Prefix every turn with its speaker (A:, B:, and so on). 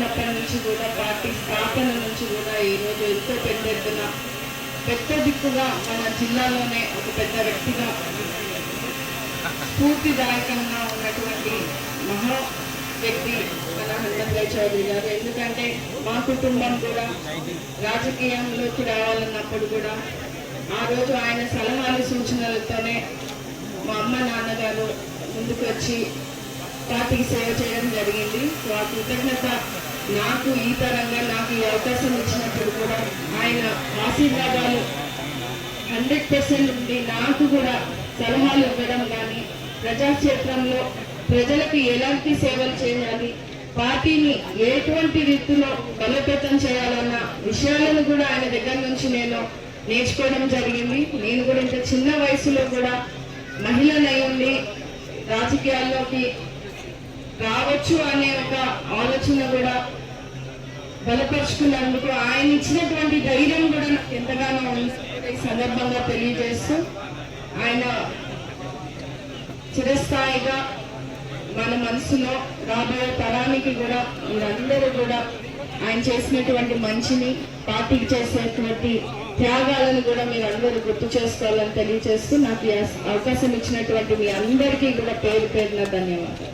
A: ఉన్నప్పటి నుంచి కూడా పార్టీ స్థాపన నుంచి కూడా ఈరోజు ఎంతో పెద్ద ఎత్తున పెద్ద దిక్కుగా మన జిల్లాలోనే ఒక పెద్ద వ్యక్తిగా స్ఫూర్తిదాయకంగా ఉన్నటువంటి మహా వ్యక్తి మన హనుమంతరాయ్ చౌదరి గారు. ఎందుకంటే మా కుటుంబం కూడా రాజకీయంలోకి రావాలన్నప్పుడు కూడా ఆ రోజు ఆయన సలహాలు సూచనలతోనే మా అమ్మ నాన్నగారు ముందుకు వచ్చి పార్టీకి సేవ చేయడం జరిగింది. సో ఆ కృతజ్ఞత నాకు ఈ తరంగా నాకు ఈ అవకాశం ఇచ్చినప్పుడు కూడా ఆయన ఆశీర్వాదాలు 100% ఉండి నాకు కూడా సలహాలు ఇవ్వడం కానీ ప్రజాక్షేత్రంలో ప్రజలకు ఎలాంటి సేవలు చేయాలి, పార్టీని ఎటువంటి రీతిలో బలోపేతం చేయాలన్న విషయాలను కూడా ఆయన దగ్గర నుంచి నేను నేర్చుకోవడం జరిగింది. నేను కూడా ఇంత చిన్న వయసులో కూడా మహిళనై ఉండి రాజకీయాల్లోకి రావచ్చు అనే ఒక ఆలోచన కూడా బలపరుచుకున్నందుకు ఆయన ఇచ్చినటువంటి ధైర్యం కూడా నాకు ఎంతగానో ఈ సందర్భంగా తెలియజేస్తూ ఆయన చిరస్థాయిగా మన మనసులో రాబోయే తరానికి కూడా మీరందరూ కూడా ఆయన చేసినటువంటి మంచిని, పార్టీకి చేసినటువంటి త్యాగాలను కూడా మీరందరూ గుర్తు చేసుకోవాలని తెలియజేస్తూ నాకు అవకాశం ఇచ్చినటువంటి మీ అందరికీ కూడా పేరు పేరున ధన్యవాదాలు.